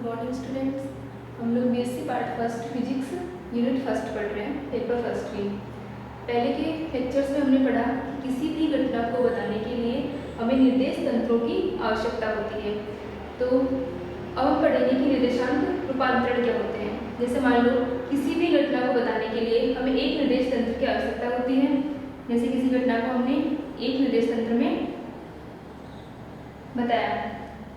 Morning students. हम लोग BSc part first physics unit first पढ़ रहे हैं, पेपर फर्स्ट की। पहले के लेक्चर्स में हमने पढ़ा कि किसी भी घटना को बताने के लिए हमें निर्देश तंत्रों की आवश्यकता होती है। तो अब हम पढ़ेंगे कि निर्देशांक रूपांतरण क्या होते हैं। जैसे मान लो किसी भी घटना को बताने के लिए हमें एक निर्देश तंत्र की आवश्यकता होती है। जैसे किसी घटना को हमने एक निर्देश तंत्र में बताया,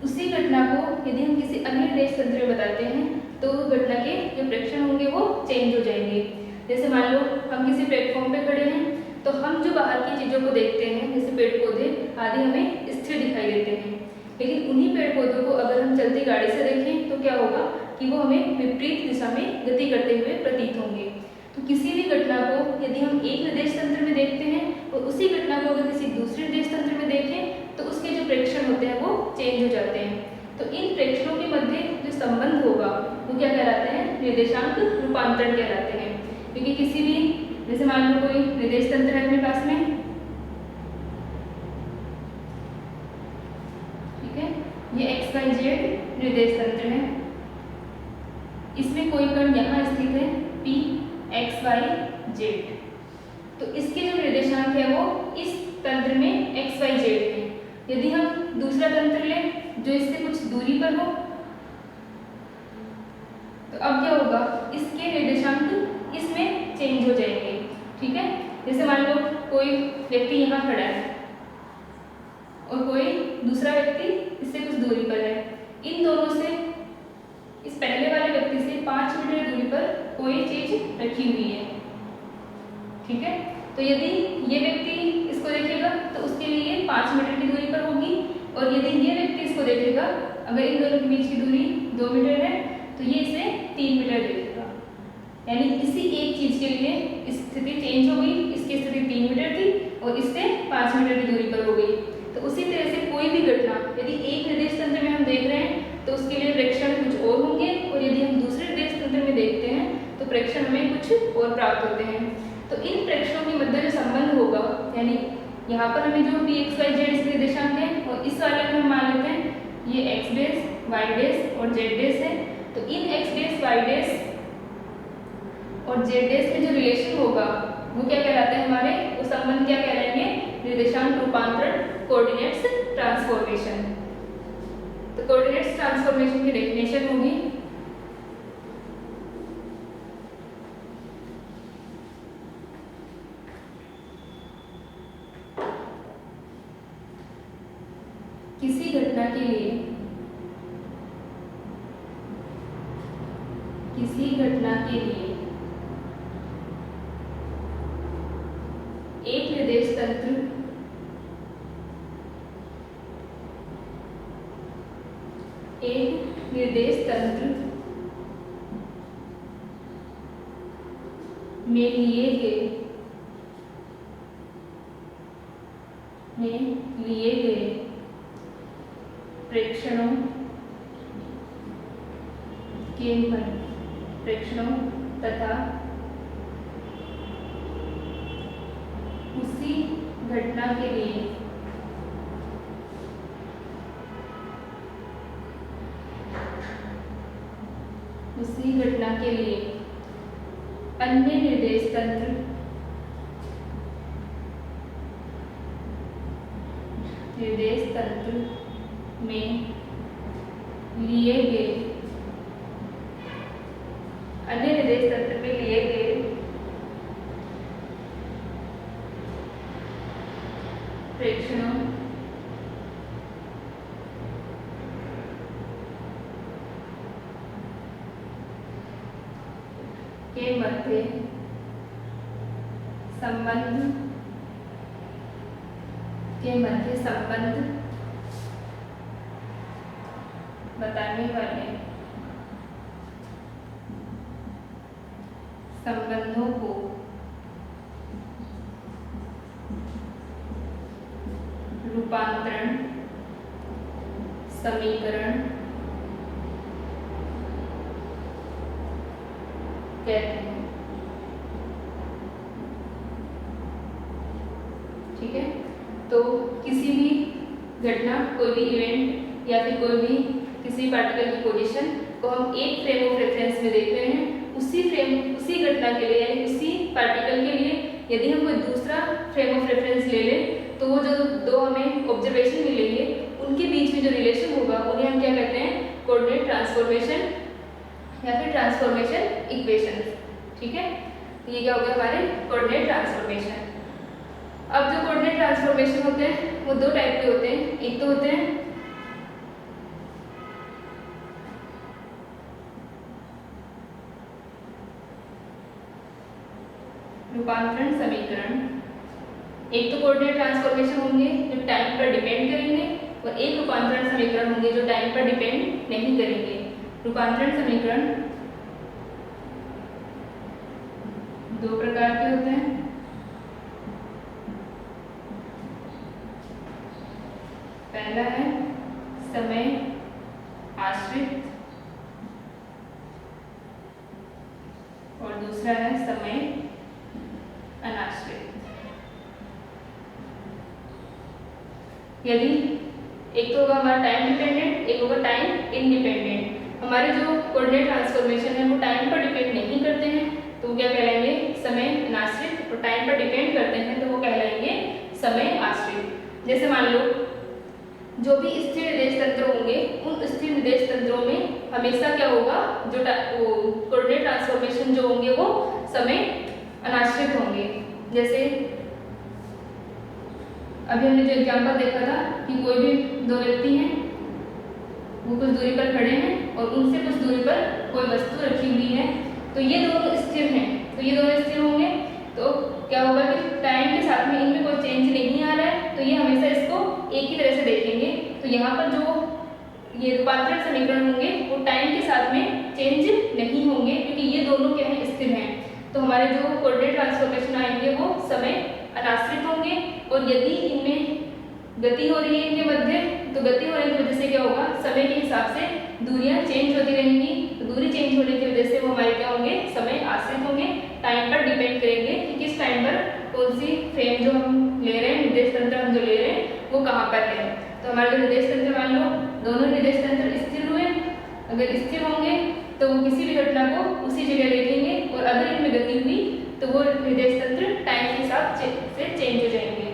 उसी घटना को यदि हम किसी अन्य निर्देश तंत्र में बताते हैं तो घटना के जो प्रेक्षण होंगे वो चेंज हो जाएंगे। जैसे मान लो हम किसी प्लेटफॉर्म पे खड़े हैं तो हम जो बाहर की चीज़ों को देखते हैं जैसे पेड़ पौधे आदि हमें स्थिर दिखाई देते हैं, लेकिन उन्हीं पेड़ पौधों को अगर हम चलती गाड़ी से देखें तो क्या होगा कि वो हमें विपरीत दिशा में गति करते हुए प्रतीत होंगे। तो किसी भी घटना को यदि हम एक निर्देश तंत्र में देखते हैं और उसी घटना को अगर किसी दूसरे निर्देश तंत्र में देखें तो उसके जो प्रेक्षण होते हैं वो चेंज हो जाते हैं। तो इन प्रेक्षणों के मध्य जो संबंध होगा वो क्या कहलाते हैं? निर्देशांक रूपांतरण कहलाते हैं। क्योंकि किसी भी जैसे मान लो कोई निर्देश तंत्र है अपने पास में, ठीक है, ये XYZ निर्देश तंत्र है। इसमें कोई कण यहाँ स्थित है P XYZ, तो इसके जो निर्देशांक है वो इस तंत्र में XYZ है। यदि हम दूसरा तंत्र लें जो इससे कुछ दूरी पर हो तो अब क्या होगा, इसके निर्देशांक इसमें चेंज हो जाएंगे। ठीक है, जैसे मान लो कोई व्यक्ति यहाँ खड़ा है और कोई दूसरा व्यक्ति इससे कुछ दूरी पर है। इन दोनों से, इस पहले वाले व्यक्ति से 5 मीटर दूरी पर कोई चीज रखी हुई है। ठीक है, तो यदि ये व्यक्ति इसको देखेगा तो उसके लिए 5 मीटर की दूरी पर होगी, और यदि ये व्यक्ति इसको देखेगा, अगर इन दोनों के बीच की दूरी 2 मीटर है तो ये इसे 3 मीटर देखेगा। यानी किसी एक चीज के लिए स्थिति चेंज हो गई, इसकी स्थिति 3 मीटर थी और इससे 5 मीटर की दूरी पर हो गई। तो उसी तरह से कोई भी घटना यदि एक निर्देश तंत्र में हम देख रहे हैं तो उसके लिए प्रेक्षण कुछ और होंगे, और यदि हम दूसरे निर्देश तंत्र में देखते हैं तो प्रेक्षण हमें कुछ और प्राप्त होते हैं। तो इन प्रेक्षणों के मध्य जो संबंध होगा, यानी यहाँ पर हमें जो PXYZ निर्देशांक है और इस वाले में हम मान लेते हैं ये X डैश, Y डैश और Z डैश है। तो इन X डैश, Y डैश और Z डैश में जो रिलेशन होगा वो क्या कहलाता है हमारे, वो संबंध क्या कहलाएंगे? निर्देशांक रूपांतरण, कोऑर्डिनेट्स ट्रांसफॉर्मेशन। तो कोऑर्डिनेट्स ट्रांसफॉर्मेशन की डेफिनेशन होगी किसी घटना के लिए एक निर्देश तंत्र में लिए गए प्रेक्षणों तथा उसी घटना के लिए अन्य निर्देश तंत्र में लिए गए प्रेक्षणों के मध्य संबंध बताने वाले संबंधों को रूपांतरण समीकरण कहते हैं। ठीक है, तो किसी भी घटना, कोई भी इवेंट या फिर कोई भी किसी पार्टिकल की पोजीशन को हम एक फ्रेम ऑफ रेफरेंस में देख रहे हैं, उसी घटना के लिए यानी उसी पार्टिकल के लिए यदि हम कोई दूसरा फ्रेम ऑफ रेफरेंस ले लें तो वो जो दो हमें ऑब्जर्वेशन मिलेंगे उनके बीच में जो रिलेशन होगा उन्हें हम क्या कहते हैं, कोऑर्डिनेट ट्रांसफॉर्मेशन या फिर ट्रांसफॉर्मेशन इक्वेशन। ठीक है, ये क्या हो गया हमारे कोऑर्डिनेट ट्रांसफॉर्मेशन। अब जो कोऑर्डिनेट ट्रांसफॉर्मेशन होते हैं वो दो टाइप के होते हैं, एक तो होते हैं रूपांतरण समीकरण। एक तो कोऑर्डिनेट ट्रांसफॉर्मेशन होंगे जो टाइम पर डिपेंड करेंगे और एक रूपांतरण समीकरण होंगे जो टाइम पर डिपेंड नहीं करेंगे। रूपांतरण समीकरण दो प्रकार के होते हैं। पहला है समय आश्रित और दूसरा है समय अनाश्रित। यदि एक तो होगा हमारा टाइम डिपेंडेंट, एक होगा टाइम इंडिपेंडेंट। हमारे जो कोऑर्डिनेट ट्रांसफॉर्मेशन है वो टाइम पर डिपेंड नहीं करते हैं तो वो क्या कहलाएंगे, समय अनाश्रित, और टाइम पर डिपेंड करते हैं तो वो कहलाएंगे समय आश्रित। जैसे मान लो जो भी स्थिर निर्देश तंत्र होंगे उन स्थिर निर्देश तंत्रों में हमेशा क्या होगा, जो कोऑर्डिनेट ट्रांसफॉर्मेशन जो होंगे वो समय अनाश्रित होंगे। जैसे अभी हमने जो एग्जाम्पल देखा था कि कोई भी दो व्यक्ति हैं, वो कुछ दूरी पर खड़े हैं और उनसे कुछ दूरी पर कोई वस्तु रखी हुई है, तो ये दोनों स्थिर हैं। तो ये दोनों स्थिर होंगे तो क्या होगा कि टाइम के साथ में इनमें कोई चेंज नहीं आ रहा है, तो ये हमेशा इसको एक ही तरह से देखेंगे। तो यहाँ पर जो ये रूपांतरण समीकरण होंगे वो टाइम के साथ में चेंज नहीं होंगे क्योंकि ये दोनों क्या है, स्थिर हैं। तो हमारे जो कोऑर्डिनेट ट्रांसफॉर्मेशन आएंगे वो समय अनाश्रित होंगे। और यदि इनमें गति हो रही है इनके मध्य, तो गति होने की वजह से क्या होगा, समय के हिसाब से दूरियां चेंज होती रहेंगी। तो दूरी चेंज होने की वजह से वो हमारे क्या होंगे, समय आश्रित होंगे। टाइम पर डिपेंड करेंगे कि किस टाइम पर कौन सी फ्रेम जो हम ले रहे हैं, निर्देश तंत्र हम जो ले रहे हैं वो कहाँ पर है। तो हमारे जो निर्देश तंत्र मान लो दोनों निर्देश तंत्र स्थिर हुए, अगर स्थिर होंगे तो वो किसी भी घटना को उसी जगह देखेंगे, और अगर इनमें गति हुई तो वो निर्देश तंत्र टाइम के हिसाब से चेंज हो जाएंगे।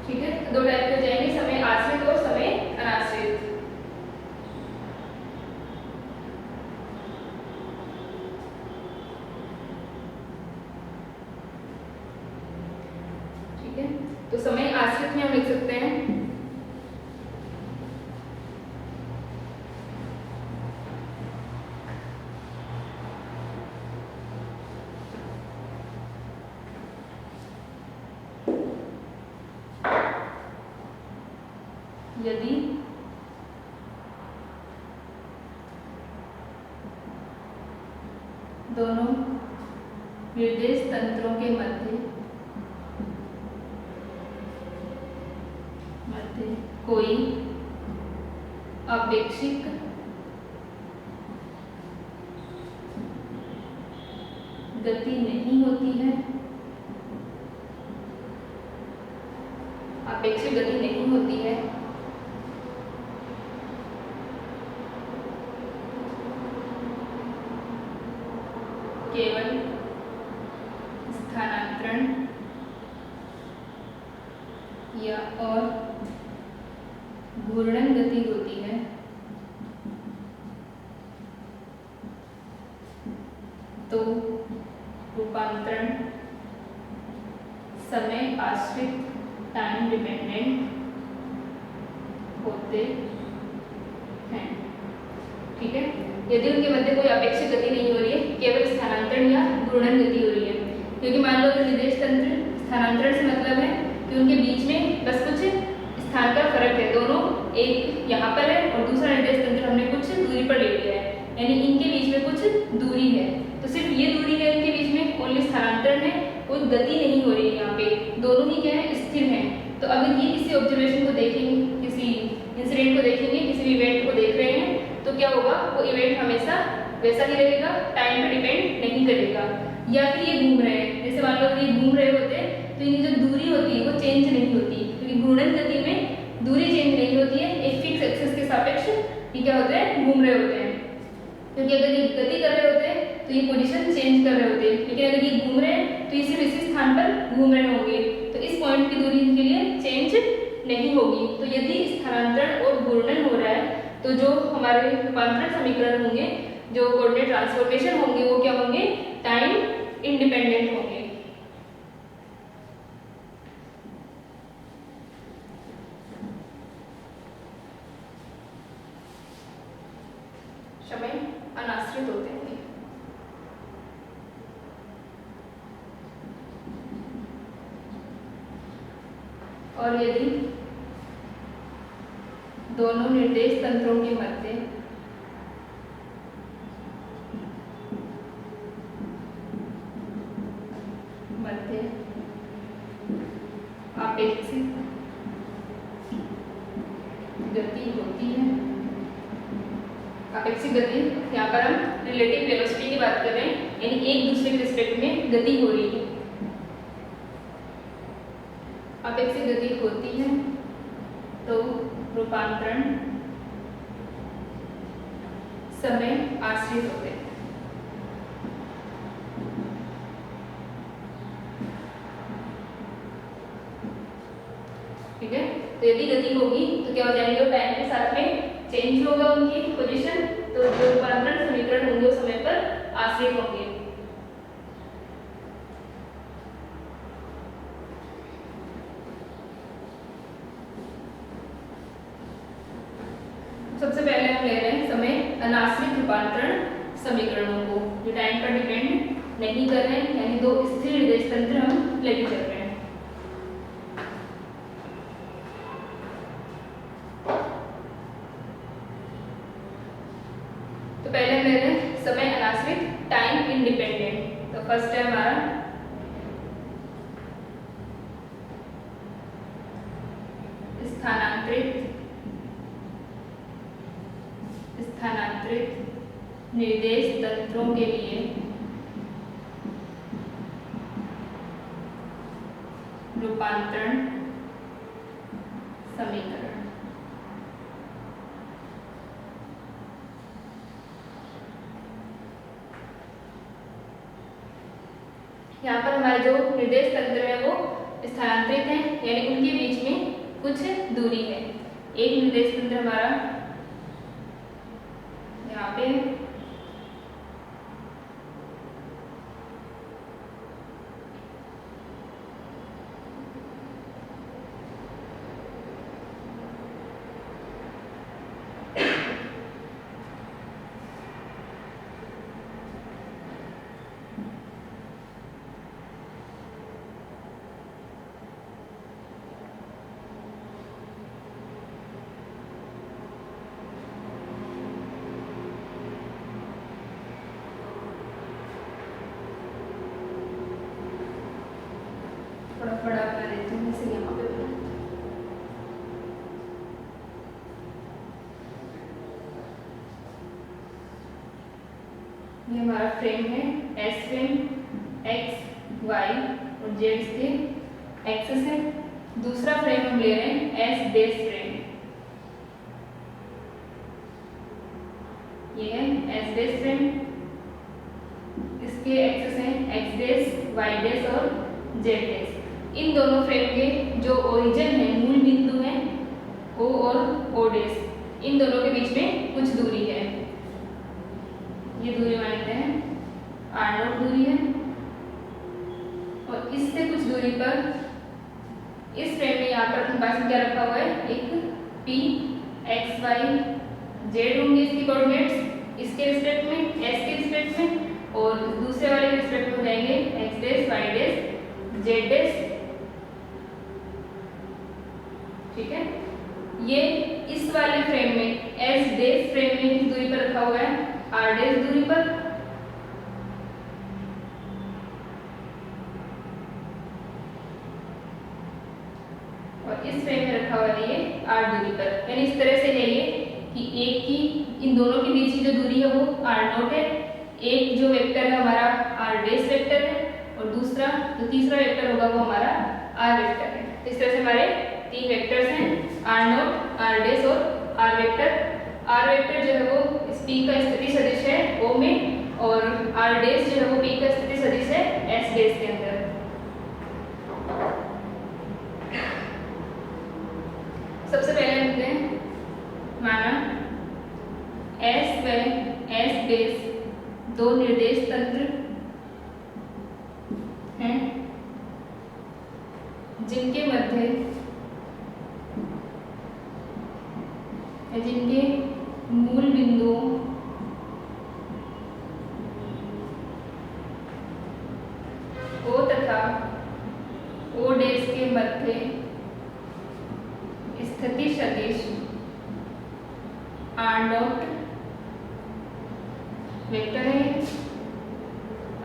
ठीक है, दो टाइप हो जाएंगे, समय आश्रित और समय अनाश्रित। ठीक है, तो समय आश्रित में हम लिख सकते हैं यदि दोनों निर्देश तंत्रों के मध्य कोई अपेक्षिक गति नहीं होती है, अपेक्षित गति नहीं होती है, केवल स्थानांतरण या और घूर्णन गति होती है, तो रूपांतरण समय आश्रित टाइम डिपेंडेंट होते हैं। ठीक है, यदि उनके मध्य कोई अपेक्षित गति नहीं हो रही है, केवल स्थानांतरण या घूर्णन गति हो रही है। क्योंकि मान लो निर्देश तंत्र स्थानांतरण से मतलब है कि उनके बीच में बस कुछ स्थान का फर्क है, दोनों एक यहाँ पर है और दूसरा निर्देश तंत्र हमने कुछ दूरी पर ले लिया है, यानी इनके बीच में कुछ दूरी है। तो सिर्फ ये दूरी है इनके बीच में, ओनली स्थानांतरण है, कोई गति नहीं हो रही है। यहाँ पे दोनों ही क्या है, स्थिर हैं। तो अगर ये किसी ऑब्जर्वेशन को देखेंगे, किसी इंसिडेंट को देखेंगे, किसी भी इवेंट को देख रहे हैं, तो क्या होगा, वो इवेंट हमेशा वैसा ही रहेगा, टाइम पे डिपेंड नहीं करेगा। या फिर ये घूम रहे हैं, जैसे मान लो ये घूम रहे होते तो इनकी जो दूरी होती है वो चेंज नहीं होती, क्योंकि घूर्णन गति में दूरी चेंज नहीं होती है, एक फिक्स एक्सिस के सापेक्ष ये क्या होते हैं, घूम रहे होते हैं। क्योंकि अगर ये गति कर रहे होते हैं तो ये पोजीशन चेंज कर रहे होते हैं, लेकिन अगर ये घूम रहे हैं तो ये सिर्फ इसी स्थान पर घूम रहे होंगे, तो इस पॉइंट की दूरी इनके लिए चेंज नहीं होगी। तो यदि स्थानांतरण और घूर्णन हो रहा है तो जो हमारे रूपांतरण समीकरण होंगे, जो कोऑर्डिनेट ट्रांसफॉर्मेशन होंगे, वो क्या होंगे, टाइम इंडिपेंडेंट होंगे। समय अनाश्रित होते हैं। और यदि दोनों निर्देश तंत्रों के मध्य अपेक्षित गति होती है, अपेक्षित गति, यहाँ पर हम रिलेटिव वेलोसिटी की बात कर रहे हैं, यानी एक दूसरे के रिस्पेक्ट में गति हो रही है। अपेक्षित गति होती है तो रूपांतरण समय आश्रित होते हैं। ठीक है, तो यदि गति होगी तो क्या हो जाएंगे, वो टाइम के साथ में चेंज होगा उनकी पोजीशन, तो जो रूपांतरण समीकरण होंगे वो समय पर आश्रित होंगे। सबसे पहले हम ले रहे हैं समय अनाश्रित रूपांतरण समीकरणों को, जो टाइम पर डिपेंड नहीं कर रहे हैं, यानी दो स्थिर निर्देश तंत्र हम लेके चल रहे हैं। तो पहले हम ले रहे हैं समय अनाश्रित टाइम इंडिपेंडेंट। तो फर्स्ट है हमारा स्थानांतरित निर्देश तंत्रों के लिए रूपांतरण समीकरण। यहाँ पर हमारे जो निर्देश तंत्र है वो स्थानांतरित है, यानी उनके बीच में कुछ दूरी है। एक निर्देश तंत्र हमारा यहाँ पे थोड़ा बड़ा कर देती हूँ, इसे यहाँ पे ये हमारा फ्रेम है, एस फ्रेम, एक्स वाई और जेड इसके एक्सेस है। दूसरा फ्रेम हम ले रहे हैं एस बेस फ्रेम, ये है एस बेस फ्रेम, इसके एक्सेस हैं एक्स डेस, वाई डेस और जेड डेस। इन दोनों फ्रेम के जो ओरिजिन है, मूल बिंदु है ओ और ओ डेस, इन दोनों के बीच में कुछ दूरी है। ये दूरी मानते हैं R0 दूरी है, और इससे कुछ दूरी पर इस फ्रेम में यहाँ पर अपने पास क्या रखा हुआ है, एक P x y z होंगे इसकी कोऑर्डिनेट्स, इसके रिस्पेक्ट में, s के रिस्पेक्ट में, और दूसरे वाले के रिस्पेक्ट में हो जाएंगे x डेस, y डेस, z डेस। ठीक है, ये इस वाले फ्रेम में एस डेस फ्रेम में किस दूरी पर रखा हुआ है, आर डेस दूरी पर, और इस फ्रेम में रखा हुआ है ये आर दूरी पर। यानी इस तरह से है ये कि एक की इन दोनों के बीच की जो दूरी है वो R0 है, एक जो वेक्टर है हमारा R डेस वेक्टर है, और दूसरा जो तीसरा वेक्टर होगा वो हमारा R वेक्टर है। इस तरह से हमारे तीन वेक्टर्स हैं R0, आर वेक्टर जो है वो इस पी का स्थिति सदिश है ओ में, और आर डैश जो है वो पी का स्थिति सदिश है एस डैश के अंदर। सबसे पहले लिखते हैं, माना एस व एस डैश दो निर्देश तंत्र हैं जिनके मध्य जिनके मूल बिंदुओं ओ तथा ओ डैश के मध्य स्थिति सदिश आर डॉट वेक्टर है,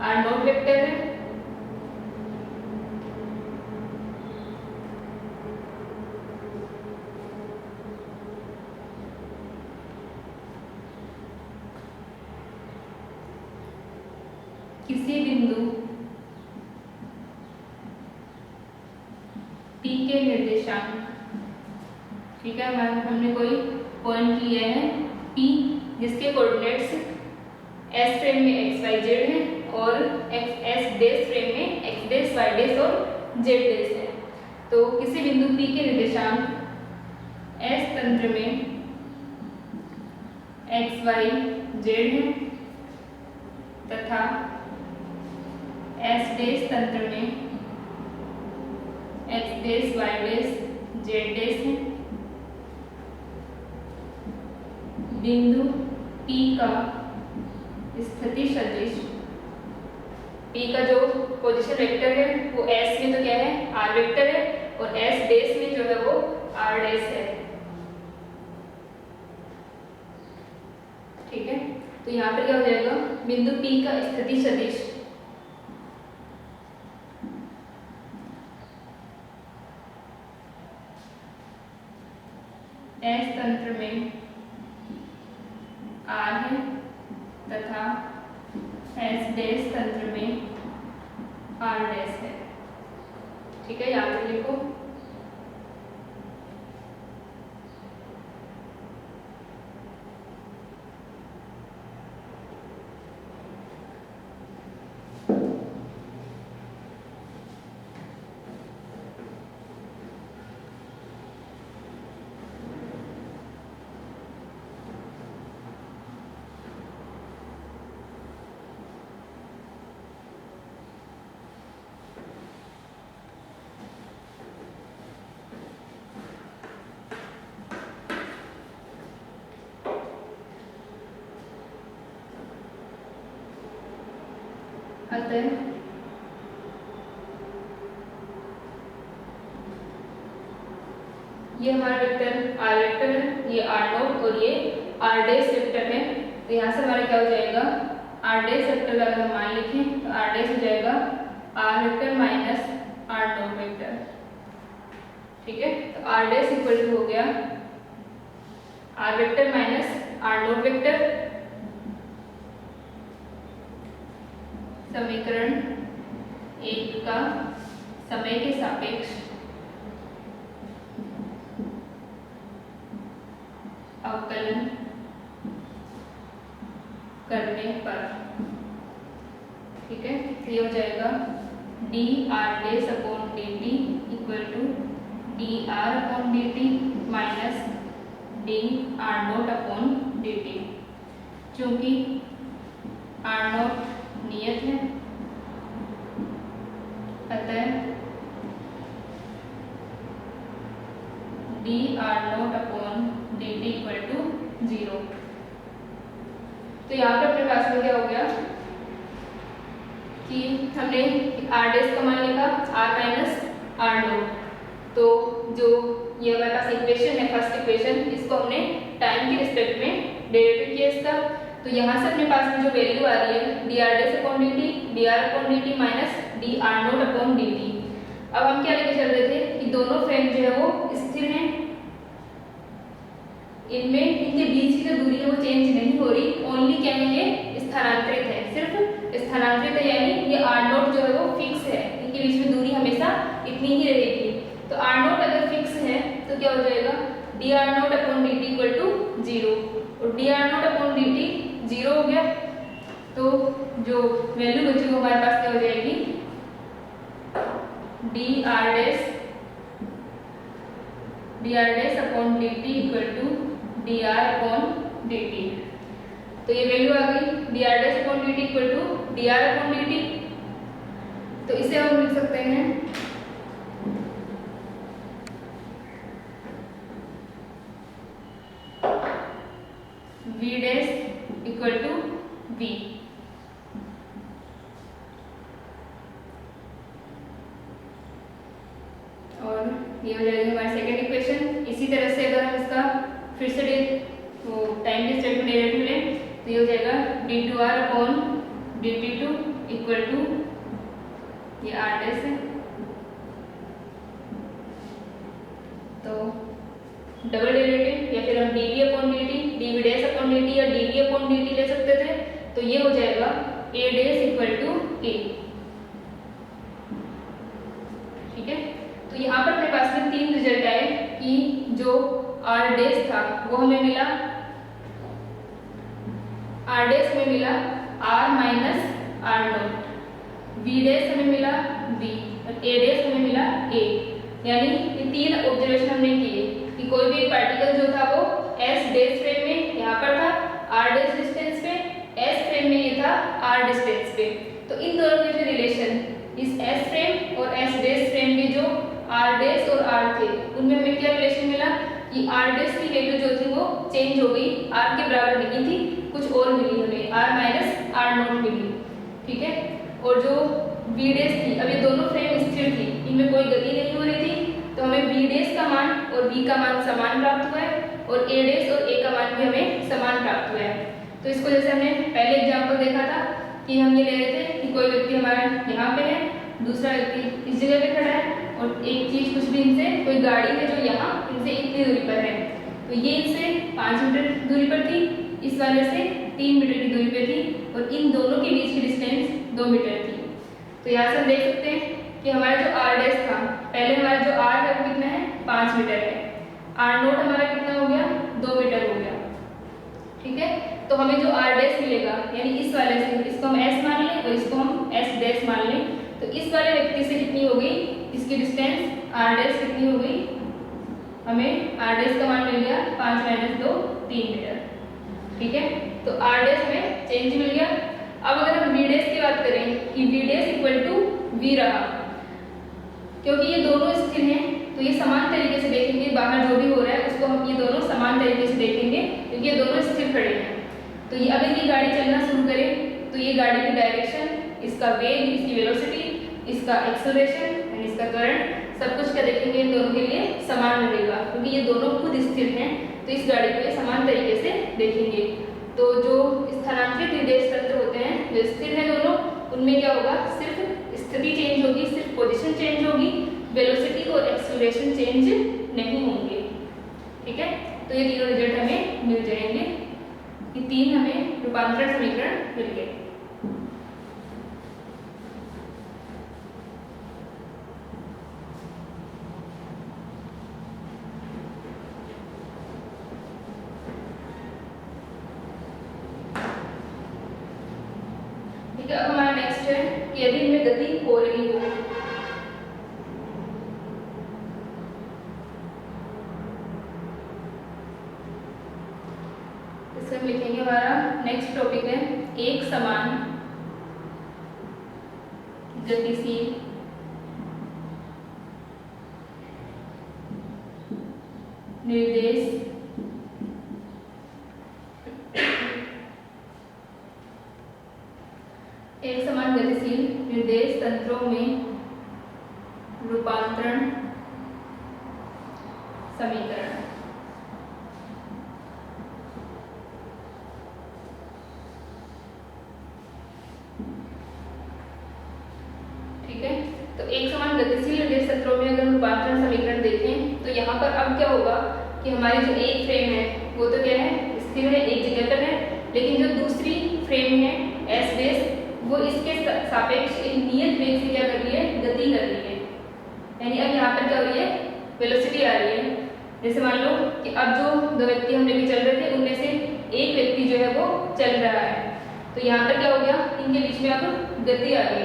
आर डॉट वेक्टर है। किसी बिंदु P के निर्देशांक, ठीक है, हमने कोई पॉइंट लिया है P जिसके कोऑर्डिनेट्स S फ्रेम में x y z है और S डैश फ्रेम में x डैश y डैश और z डैश है। तो किसी बिंदु P के निर्देशांक S तंत्र में x y z है तथा S डैश तंत्र में x dash y dash z dash है। बिंदु P का स्थिति सदिश, P का जो पोजीशन वेक्टर है वो S में तो क्या है R वेक्टर है, और S डैश में जो है वो R डैश है। ठीक है, तो यहाँ पर क्या हो जाएगा, बिंदु P का स्थिति सदिश S तंत्र में R है तथा S डैश तंत्र में R डैश है। ठीक है, यहाँ पे लिखो अतः ये हमारा वेक्टर आर वेक्टर है, ये आर नोट और ये आर डैश वेक्टर है। तो यहाँ से हमारा क्या हो जाएगा, आर डैश वेक्टर का अगर हम मान लिखें तो आर डैश हो जाएगा r vector minus r naught vector. ठीक है, तो आर डैश इक्वल टू हो गया r vector minus r naught vector. समीकरण 1 का समय के सापेक्ष अवकलन करने पर, ठीक है, तो ये हो जाएगा d r dash upon d t equal to d r upon d t minus d r naught upon d t. चूंकि आर नोट नियत है अतः d r naught upon d t equal to 0। तो यहाँ पे अपने पास में क्या हो गया कि हमने आर डैश का मान लिखा आर माइनस आर नोट। तो जो ये हमारे पास इक्वेशन है, फर्स्ट इक्वेशन, इसको हमने टाइम के रिस्पेक्ट में डेरिवेटिव किया इसका। तो यहाँ से अपने पास में जो वैल्यू आ रही है D r dash upon d T, D r upon d t minus d r naught upon d T. अब हम क्या लेके चल रहे थे कि दोनों फ्रेम जो है वो स्थिर हैं, इनमें इनके बीच की जो दूरी है वो चेंज नहीं हो रही, ओनली क्या है ये स्थानांतरित है, सिर्फ स्थानांतरित है, यानी ये आर नोट जो है वो फिक्स है, इनके बीच में दूरी हमेशा इतनी ही रहेगी। तो आर नोट अगर फिक्स है तो क्या हो जाएगा d r naught upon d t equal to 0 और dr0/dt 0 हो गया। तो जो वैल्यू बची वो हमारे पास क्या हो जाएगी, dr'/dt इक्वल टू dr/dt। तो ये वैल्यू आ गई dr'/dt इक्वल टू dr/dt। तो इसे हम लिख सकते हैं v dash equal to v। और ये हो जाएगी हमारी सेकेंड इक्वेशन। इसी तरह से अगर हम इसका फिर से टाइम डिस्टेंस डेरिवेटिव लें तो ये हो जाएगा d2r/dt2 इक्वल टू ये r डैश है, तो डबल डेरिवेटिव या फिर हम dv/dt dv'/dt या dv/dt ले सकते थे। तो ये हो जाएगा a dash equal to a। ठीक है, तो यहाँ पर अपने पास में 3 रिजल्ट आए कि जो r डैश था वो हमें मिला, r डैश हमें मिला r minus r not, v dash हमें मिला v और a डैश हमें मिला a। यानी ये 3 ऑब्जर्वेशन हमने किए कि कोई भी पार्टिकल जो था वो s डैश फ्रेम में यहाँ पर था r डैश डिस्टेंस पे, s फ्रेम में ये था r डिस्टेंस पे। तो इन दोनों के जो रिलेशन इस s फ्रेम और s डैश फ्रेम के जो r डैश और r थे उनमें हमें क्या रिलेशन मिला कि r डैश की वैल्यू जो थी वो चेंज हो गई, r के बराबर नहीं थी, कुछ और मिली हमें, r माइनस r नॉट मिली। ठीक है, और जो v डैश थी, अब ये दोनों फ्रेम स्थिर थी, इनमें कोई गति नहीं हो रही थी, तो हमें v डैश का मान और v का मान समान प्राप्त हुआ है और a डैश और a का मान भी हमें समान प्राप्त हुआ है। तो इसको जैसे हमने पहले एग्जाम्पल देखा था कि हम ये ले रहे थे कि कोई व्यक्ति हमारा यहाँ पे है, दूसरा व्यक्ति इस जगह पे खड़ा है और एक चीज कुछ भी इनसे, कोई गाड़ी है जो यहाँ इनसे इतनी दूरी पर है, तो ये इनसे 5 मीटर दूरी पर थी, इस वाले से 3 मीटर की दूरी पे थी और इन दोनों के बीच की डिस्टेंस 2 मीटर थी। तो यहाँ से हम देख सकते हैं कि हमारा जो r डैश था, पहले हमारा जो r है वो कितना है 5 मीटर है, r नोट हमारा कितना हो गया 2 मीटर हो गया। ठीक है, तो हमें जो r डैश मिलेगा यानी इस वाले से, इसको हम s मान लें और इसको हम s डैश मान लें, तो इस वाले व्यक्ति से कितनी हो गई, इसकी डिस्टेंस r डैश कितनी हो गई, हमें r डैश का मान मिल गया 5 माइनस 2 3 मीटर। ठीक है, तो r डैश हमें चेंज मिल गया। अब अगर हम v डैश की बात करें कि v dash equal to v रहा, क्योंकि ये दोनों स्थिर हैं तो ये समान तरीके से देखेंगे, बाहर जो भी हो रहा है उसको हम ये दोनों समान तरीके से देखेंगे क्योंकि ये दोनों स्थिर खड़े हैं। तो ये अगर ये गाड़ी चलना शुरू करे तो ये गाड़ी की डायरेक्शन, इसका वेग, इसकी वेलोसिटी, इसका एक्सेलरेशन एंड इसका त्वरण सब कुछ क्या देखेंगे, इन दोनों के लिए समान रहेगा क्योंकि ये दोनों खुद स्थिर हैं, तो इस गाड़ी को ये समान तरीके से देखेंगे। तो जो स्थानांतरित निर्देश तंत्र होते हैं जो स्थिर हैं दोनों, उनमें क्या होगा, सिर्फ स्थिति चेंज होगी, सिर्फ पोजीशन चेंज होगी, वेलोसिटी और एक्सेलरेशन चेंज नहीं होंगे। ठीक है, तो ये तीनों रिजल्ट हमें मिल जाएंगे, ये 3 हमें रूपांतरण समीकरण मिल गए। ठीक है, अब हमारा नेक्स्ट है कि यदि इनमें गति हो रही हो, इससे हम लिखेंगे, हमारा नेक्स्ट टॉपिक है एक समान गतिशील निर्देश एक समान गतिशील निर्देश तंत्रों में रूपांतरण समीकरण। ठीक है, तो एक समान गतिशील निर्देश तंत्रों में अगर रूपांतरण समीकरण देखें तो यहाँ पर अब क्या होगा कि हमारी जो एक फ्रेम है वो तो क्या है, स्थिर है, एक जगह पर है, लेकिन जो दूसरी फ्रेम है एस डैश वो इसके सापेक्ष एक नियत वेग से क्या कर रही है, गति कर रही है। यानी अब यहाँ पर क्या हो रही है, वेलोसिटी आ रही है। जैसे मान लो कि अब जो दो व्यक्ति हम लेके चल रहे थे उनमें से एक व्यक्ति जो है वो चल रहा है, तो यहाँ पर क्या हो गया, इनके बीच में अब गति आ गई।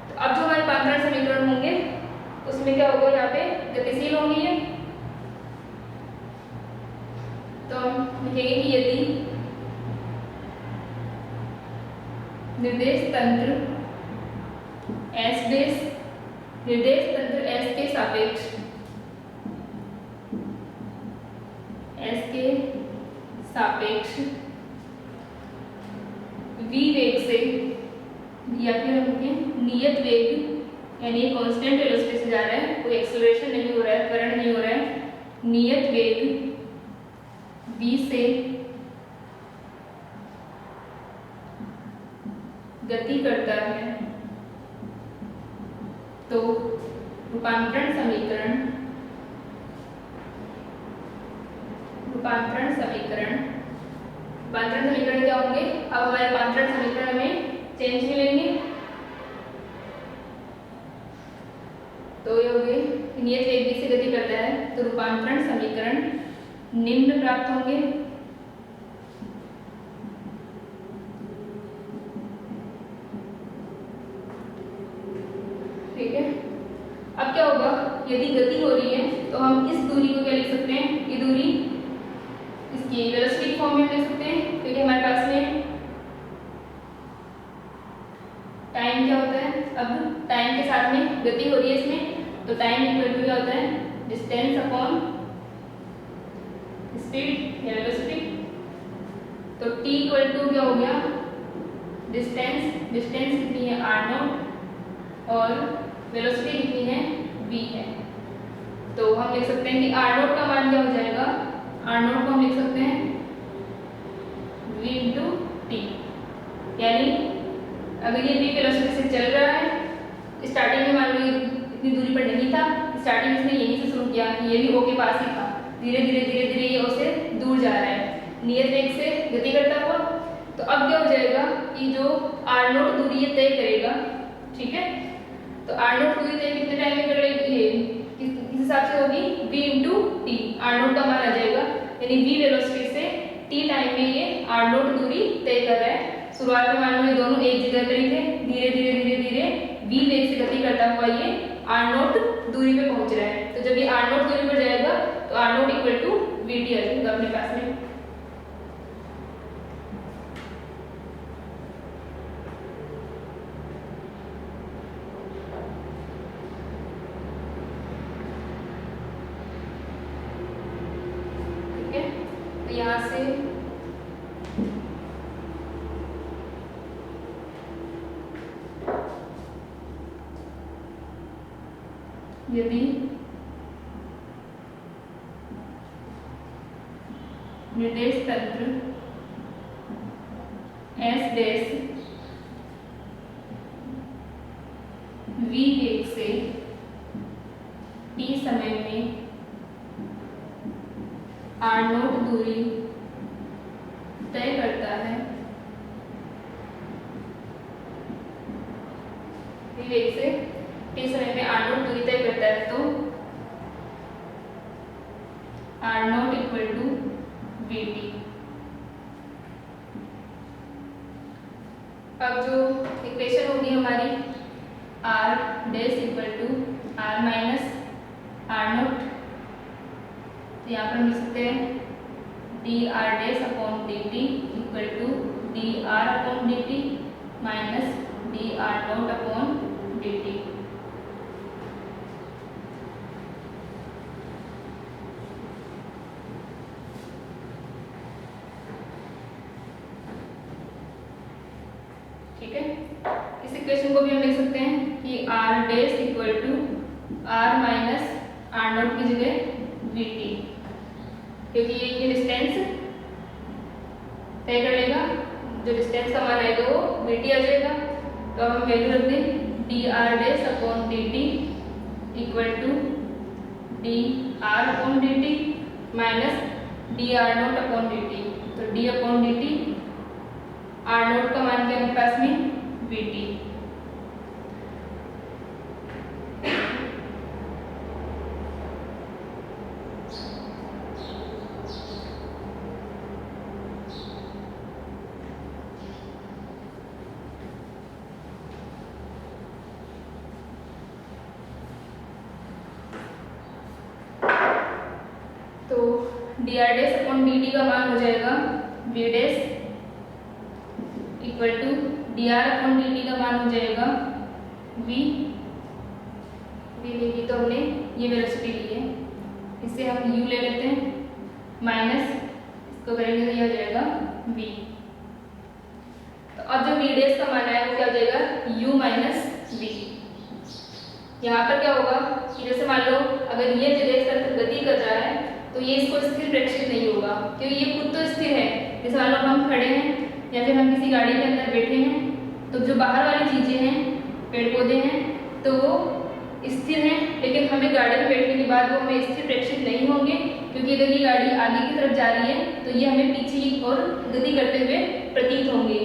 तो अब जो हमारे पांचरण समीकरण होंगे उसमें क्या होगा, यहाँ पे गतिशील होंगे ये। तो हम लिखेंगे कि यदि निर्देश तंत्र S डेश निर्देश तंत्र S के सापेक्ष v वेग से, या फिर हम नियत वेग यानी कांस्टेंट वेलोसिटी से जा रहा है, कोई एक्सेलरेशन नहीं हो रहा है, त्वरण नहीं हो रहा है, नियत वेग v से गति करता है, तो रूपांतरण समीकरण क्या होंगे। अब हमारे रूपांतरण समीकरण में चेंज मिलेंगे, तो ये हो गए नियत वेग v से गति करता है, तो रूपांतरण समीकरण निम्न प्राप्त होंगे। ठीक है, अब क्या होगा, यदि गति हो रही है तो हम इस दूरी को क्या लिख सकते हैं, ये दूरी इसकी वेलोसिटी की फॉर्म में लिख सकते हैं, क्योंकि हमारे पास में टाइम क्या होता है, अब टाइम के साथ में गति हो रही है इसमें, तो टाइम इक्वल टू क्या होता है, डिस्टेंस अपॉन स्पीड या वेलोसिटी। तो t इक्वल टू क्या हो गया, डिस्टेंस कितनी है r0 और वेलोसिटी कितनी है v है। तो हम लिख सकते हैं कि r0 का मान क्या हो जाएगा, r0 को हम लिख सकते हैं v इंटू टी, यानी अगर ये v वेलोसिटी से चल रहा है, स्टार्टिंग में मान लो इतनी दूरी पर नहीं था, स्टार्टिंग इसने यहीं से शुरू किया, ये भी o के पास ही था, धीरे धीरे ये o से दूर जा रहा है नियत वेग से गति करता हुआ। तो अब क्या हो जाएगा कि जो r0 दूरी ये तय करेगा, ठीक है, तो r0 दूरी तय कितने टाइम में करेगी, किस हिसाब से होगी, v इंटू टी, r0 का मान आ जाएगा, यानी v वेलोसिटी से t टाइम में ये r0 दूरी तय कर रहा है। शुरुआत में मान लो ये दोनों एक जगह पर ही थे, धीरे धीरे v वेग से गति करता हुआ ये r0 दूरी पे पहुंच रहा है। तो जब ये r0 दूरी पर जाएगा तो r0 इक्वल टू vt आ जाएगा अपने पास में। ठीक है, तो यहाँ से यदि निर्देश तंत्र S डैश v वेग से t समय में r0 दूरी तय करता है, v वेग से t समय में r0 दूरी तय करता है, तो r0 इक्वल टू vt। अब जो इक्वेशन होगी हमारी r dash equal to r minus r0, तो यहाँ पर मिल सकते हैं dr dash upon dt equal to dr upon dt minus dr0 upon dt। ठीक है, इस इक्वेशन को भी हम लिख सकते हैं कि r dash equal to r minus r0 की जगह vt, क्योंकि ये डिस्टेंस तय कर लेगा, जो डिस्टेंस का मान रहेगा वो vt आ जाएगा। तो हम वैल्यू रख दें dr dash upon dt equal to dr upon dt minus dr0 upon dt। तो d अपॉन dt, r0 का मान क्या है हमारे पास में vt। D r dash upon d t का मान हो जाएगा v dash equal to d r upon d t का मान हो जाएगा वी लेगी तो हमने ये वेलोसिटी ली है, इससे हम u ले लेते हैं माइनस इसको करेंगे तो ये हो जाएगा v। तो अब जो v डैश का मान आया वो क्या हो जाएगा u माइनस v। यहाँ पर क्या होगा कि जैसे मान लो अगर ये डैश गति कर रहा है तो ये इसको स्थिर प्रेक्षित नहीं होगा, क्योंकि ये खुद तो स्थिर है। जैसे मान लो हम खड़े हैं या फिर हम किसी गाड़ी के अंदर बैठे हैं तो जो बाहर वाली चीजें हैं, पेड़ पौधे हैं, तो वो स्थिर हैं, लेकिन हमें गाड़ी में बैठने के बाद वो हमें स्थिर प्रेक्षित नहीं होंगे, क्योंकि अगर ये गाड़ी आगे की तरफ जा रही है तो ये हमें पीछे की ओर गति करते हुए प्रतीत होंगे।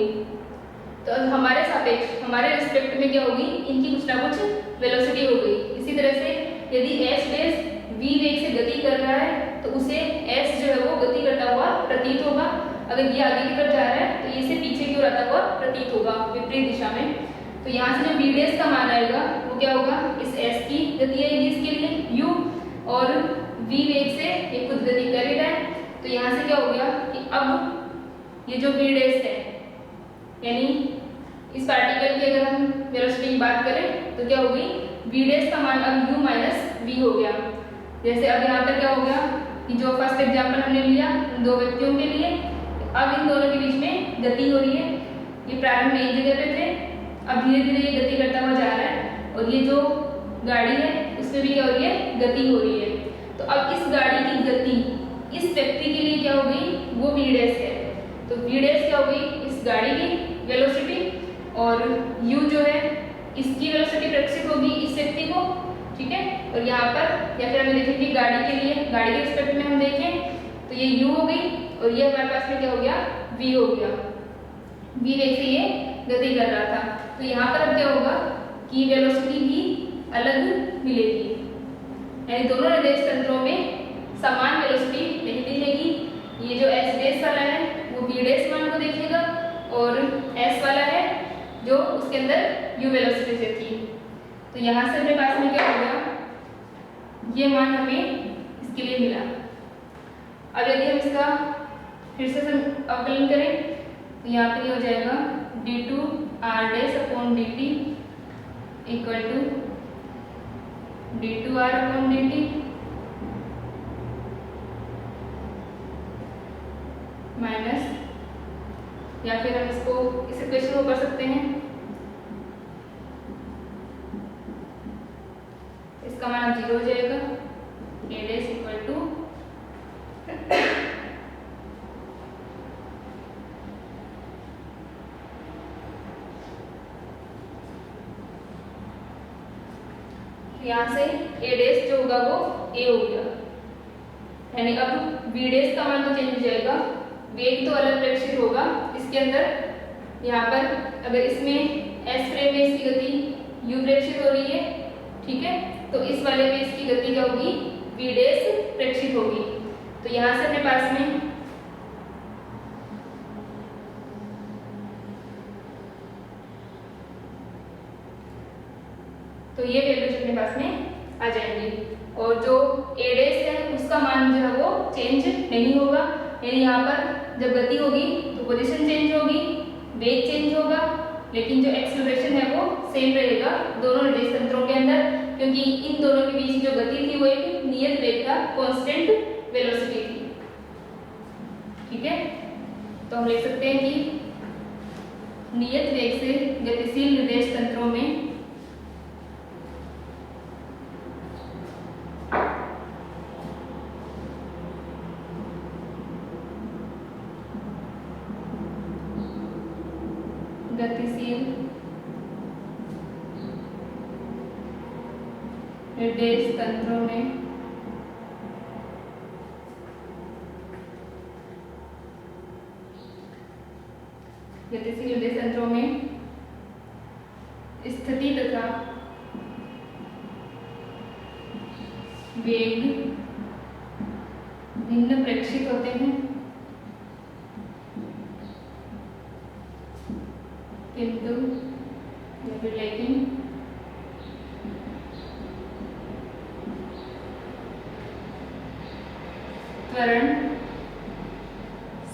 तो हमारे सापेक्ष, हमारे रिस्पेक्ट में क्या होगी, इनकी कुछ ना कुछ वेलोसिटी हो गई। इसी तरह से यदि एस डैश v वेग से गति कर रहा है तो उसे s जो है वो गति करता हुआ प्रतीत होगा। अगर ये आगे की तरफ जा रहा है तो ये से पीछे की ओर आता हुआ प्रतीत होगा विपरीत दिशा में। तो यहाँ से जो v डैश का मान आएगा वो क्या होगा, इस s की गति आएगी इसके लिए u, और v वेग से ये खुद गति कर ही रहा है। तो यहाँ से क्या हो गया कि अब ये जो v डैश है, यानी इस पार्टिकल की अगर हम वेलोसिटी की बात करें तो क्या होगी, v डैश का मान अब u माइनस v हो गया। जैसे अब यहाँ पर क्या हो गया कि जो फर्स्ट एग्जाम्पल हमने लिया दो व्यक्तियों के लिए, अब इन दोनों के बीच में गति हो रही है। ये प्रारंभ में एक जगह पे थे, अब धीरे धीरे ये गति करता हुआ जा रहा है, और ये जो गाड़ी है उसमें भी क्या हो रही है, गति हो रही है। तो अब इस गाड़ी की गति इस व्यक्ति के लिए क्या हो गई, वो v डैश है। तो v डैश क्या हो गई, इस गाड़ी की वेलोसिटी, और u जो है इसकी वेलोसिटी प्रेक्षित होगी इस व्यक्ति को, ठीक है। और यहाँ पर या फिर हमें देखेंगे गाड़ी के लिए, गाड़ी के रिस्पेक्ट में हम देखें तो ये u हो गई, और ये हमारे पास में क्या हो गया, v हो गया। v वेग से ये गति कर रहा था। तो यहाँ पर अब क्या होगा कि वेलोसिटी भी अलग मिलेगी, यानी दोनों निर्देश तंत्रों में समान वेलोसिटी नहीं दिखेगी। ये जो s डैश वाला है वो v डैश मान को देखेगा, और s वाला है जो उसके अंदर u वेलोसिटी से थी। तो यहाँ से अपने पास में क्या हो गया, ये मान हमें इसके लिए मिला। अब यदि हम इसका फिर से अवकलन करें तो यहाँ पे ये हो जाएगा d2 r dash upon dt equal to d2 r upon dt minus, या फिर हम इसको इस इक्वेशन को कर सकते हैं, इसका मान 0 हो जाएगा, a डैश इक्वल टू यहाँ से a डैश जो होगा वो a हो गया, यानी अब v डैश का मान तो चेंज हो जाएगा, वेग तो अलग प्रेक्षित होगा इसके अंदर। यहाँ पर अगर इसमें s फ्रेम में इसकी गति u प्रेक्षित हो रही है, ठीक है, तो इस वाले में इसकी गति क्या होगी, v डैश प्रेक्षित होगी। तो यहाँ से अपने पास में तो ये वैल्यूज अपने पास में आ जाएंगी, और जो a डैश है उसका मान जो है वो चेंज नहीं होगा, यानी यहाँ पर जब गति होगी तो पोजीशन चेंज होगी, वेग चेंज होगा, लेकिन जो एक्सेलरेशन है वो सेम रहेगा दोनों निर्देश तंत्रों के अंदर, क्योंकि इन दोनों के बीच जो गति थी वो एक नियत वेग था, कांस्टेंट वेलोसिटी थी, ठीक है। तो हम लिख सकते हैं कि नियत वेग से गतिशील निर्देश तंत्रों में गतिशील निर्देश तंत्रों में स्थिति तथा वेग भिन्न प्रेक्षित होते हैं, किंतु लेकिन त्वरण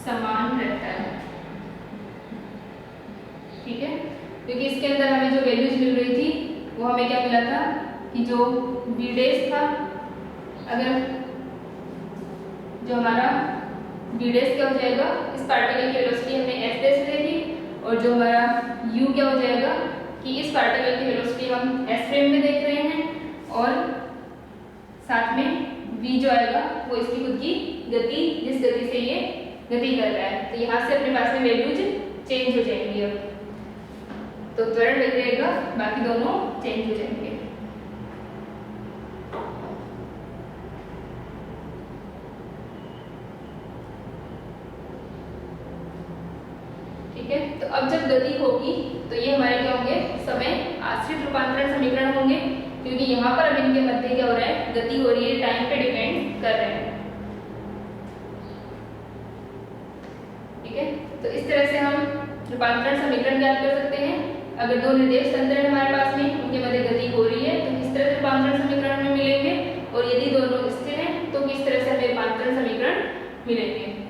समान रहता है। ठीक है, क्योंकि इसके अंदर हमें जो वैल्यूज मिल रही थी वो हमें क्या मिला था कि जो v डैश था, अगर जो हमारा v डैश क्या हो जाएगा, इस पार्टिकल की वेलोसिटी हमने s डैश ले ली, और जो हमारा u क्या हो जाएगा कि इस पार्टिकल की वेलोसिटी हम s फ्रेम में देख रहे हैं, और साथ में v जो आएगा वो इसकी खुद की गति, जिस गति से ये गति कर रहा है। तो यहाँ से अपने पास में वैल्यूज चेंज हो जाएंगी। अब तो त्वरण वही रहेगा, बाकी दोनों चेंज हो जाएंगे। ठीक है, तो अब जब गति होगी तो ये हमारे क्या होंगे, समय आश्रित रूपांतरण समीकरण होंगे, क्योंकि यहाँ पर अब इनके मध्य क्या हो रहा है, गति हो रही है, टाइम पे डिपेंड कर रहे हैं। ठीक है, तो इस तरह से हम रूपांतरण समीकरण ज्ञात कर सकते हैं। अगर दो निर्देश तंत्र है हमारे पास में, उनके मध्य गति हो रही है, तो किस तरह से रूपांतरण समीकरण में मिलेंगे, और यदि दोनों स्थिर हैं तो किस तरह से हमें रूपांतरण समीकरण मिलेंगे।